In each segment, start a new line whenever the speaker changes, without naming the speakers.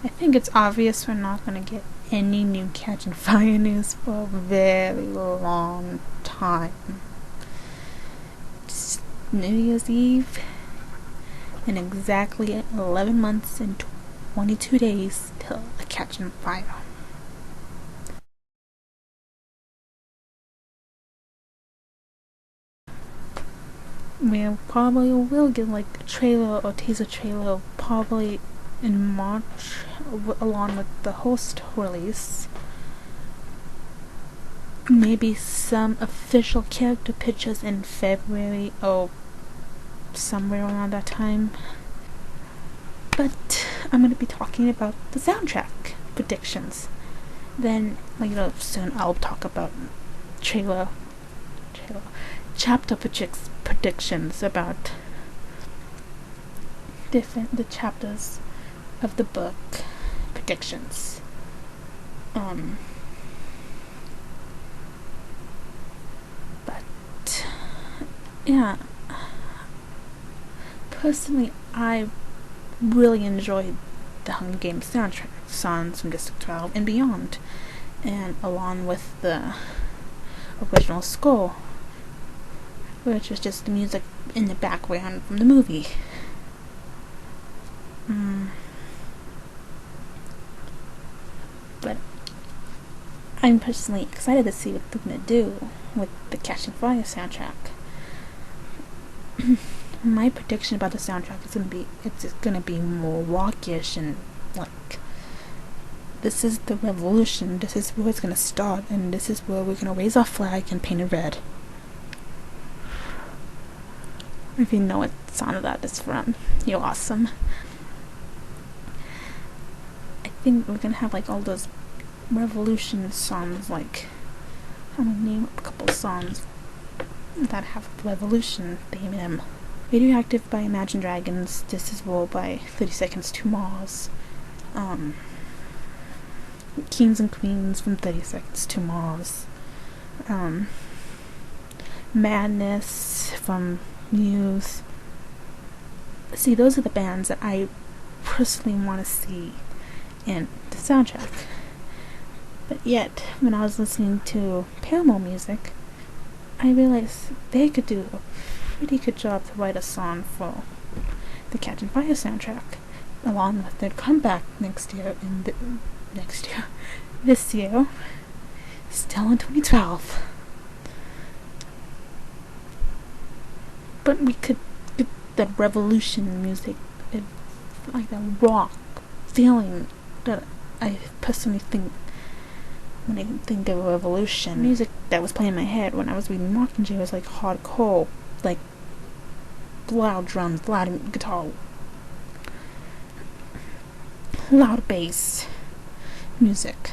I think it's obvious we're not gonna get any new Catching Fire news for a very long time. It's New Year's Eve in exactly 11 months and 22 days till the Catching Fire. We probably will get like a trailer or teaser trailer probably in March along with the host release. Maybe some official character pictures in February or somewhere around that time. But I'm going to be talking about the soundtrack predictions. Then later soon I'll talk about trailer chapter predictions about the chapters of the book predictions. But yeah, personally I really enjoyed the Hunger Games soundtrack, songs from District 12 and beyond, and along with the original score, which was just the music in the background from the movie. But I'm personally excited to see what they're gonna do with the Catching Fire soundtrack. My prediction about the soundtrack is it's gonna be more rockish and like, this is the revolution, this is where it's gonna start, and this is where we're gonna raise our flag and paint it red. If you know what song that is from, you're awesome. I think we're gonna have like all those revolution songs, like I'm gonna name a couple songs that have revolution theme in them. Radioactive by Imagine Dragons, This Is War by 30 Seconds to Mars, Kings and Queens from 30 Seconds to Mars, Madness from Muse. See, those are the bands that I personally want to see in the soundtrack. But yet, when I was listening to Paramore music, I realized they could do a pretty good job to write a song for the Catching Fire soundtrack, along with their comeback this year, still in 2012. But we could get the revolution music, like the rock feeling that I personally think when I think of revolution. Music that was playing in my head when I was reading Mockingjay was like hardcore, like loud drums, loud guitar, loud bass music.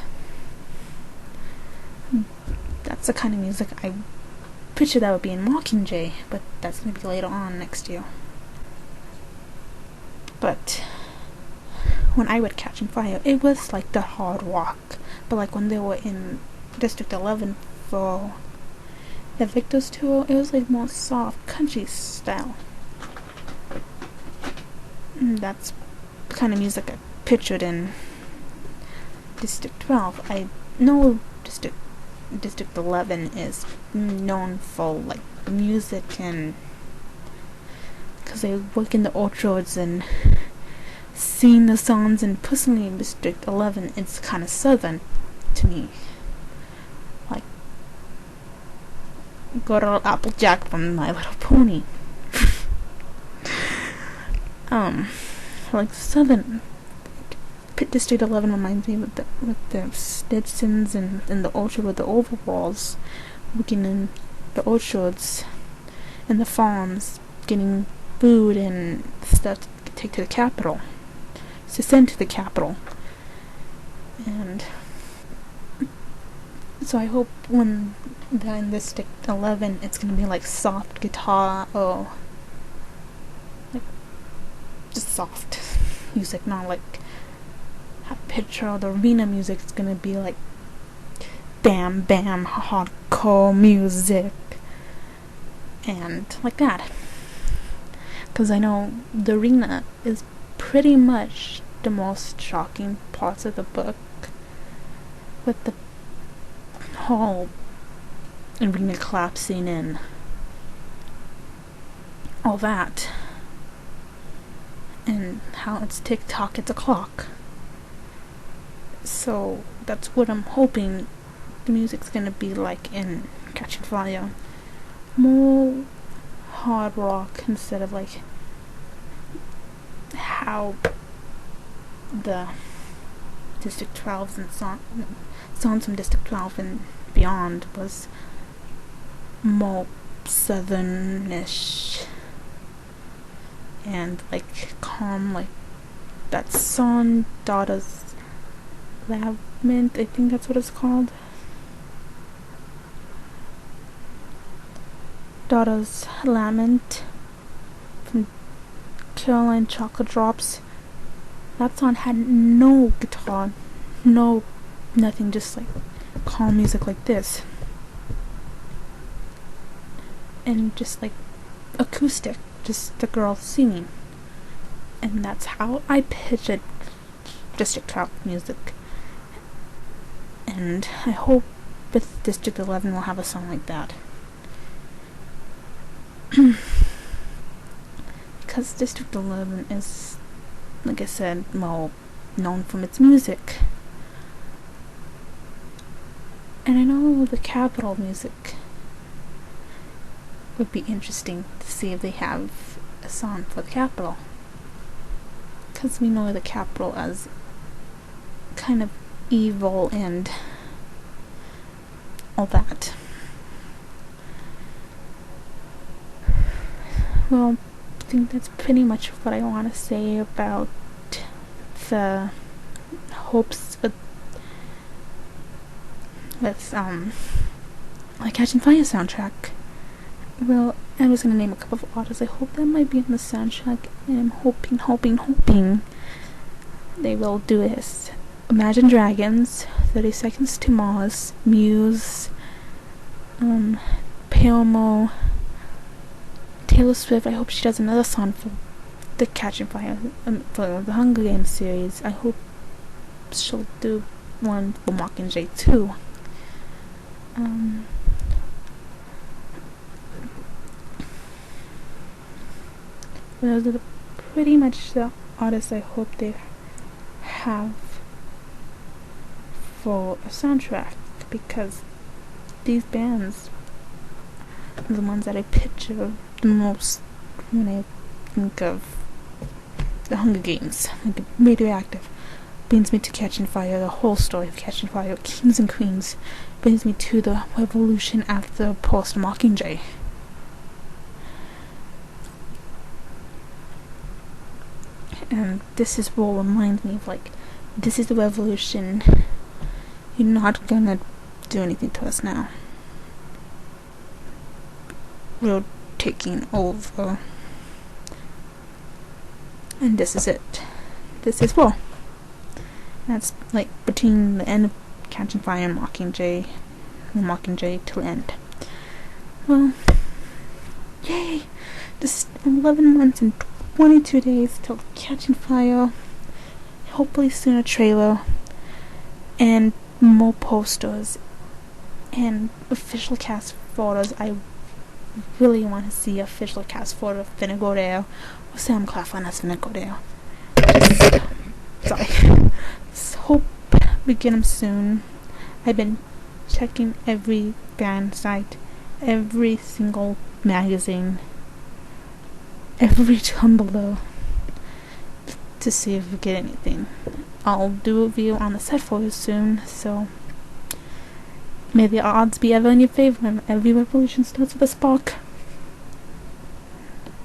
That's the kind of music I picture that would be in Mockingjay, but that's going to be later on next year. But when I read Catching Fire, it was like the hard rock, but like when they were in District 11 for the Victor's tour, it was like more soft country style. And that's the kind of music I pictured in District 12. I know District 11 is known for like music, and because I work in the orchards and sing the songs, and personally in District 11 it's kind of southern to me, like good old Applejack from My Little Pony. Like southern. District 11 reminds me with the Stetsons and the orchard with the overalls, working in the orchards and the farms, getting food and stuff to take to the capital, to send to the capital. And so I hope when they're in District 11 it's gonna be like soft guitar, or like just soft music, not like a picture of the arena music. It's gonna be like bam bam hardcore music and like that, because I know the arena is pretty much the most shocking parts of the book, with the whole arena collapsing and all that, and how it's tick-tock, it's a clock. So that's what I'm hoping the music's gonna be like in Catching Fire. More hard rock instead of like how the District 12s and songs from District 12 and beyond was more southern-ish and like calm, like that song Daughter's Lament, I think that's what it's called. Daughter's Lament from Caroline Chocolate Drops. That song had no guitar, nothing, just like calm music like this. And just like acoustic, just the girl singing. And that's how I pictured District 12 music. And I hope with District 11 we'll have a song like that. Because District 11 is, like I said, well known from its music. And I know the Capitol music would be interesting to see if they have a song for the Capitol. Because we know the Capitol as kind of evil and all that. Well, I think that's pretty much what I want to say about the hopes with like Catching Fire soundtrack. Well, I was gonna name a couple of artists I hope that might be on the soundtrack, and I'm hoping they will do this. Imagine Dragons, 30 Seconds to Mars, Muse, Palermo, Taylor Swift. I hope she does another song for the Catching Fire, for the Hunger Games series. I hope she'll do one for Mockingjay too. Those are pretty much the artists I hope they have for a soundtrack, because these bands are the ones that I picture the most when I think of the Hunger Games. Like Radioactive brings me to Catching Fire, the whole story of Catching Fire. Kings and Queens brings me to the revolution after post Mockingjay. And this is what reminds me of, like, this is the revolution. You're not gonna do anything to us now. We're taking over. And this is it. This is war. That's like between the end of Catching Fire and Mockingjay till end. Well, yay! Just 11 months and 22 days till Catching Fire. Hopefully soon a trailer and more posters and official cast photos. I really want to see official cast photo of Finna Godale or Sam Claflin as Finna Godale. Sorry. Hope we get them soon. I've been checking every fan site, every single magazine, every Tumblr to see if we get anything. I'll do a review on the set photos soon, so may the odds be ever in your favor and every revolution starts with a spark.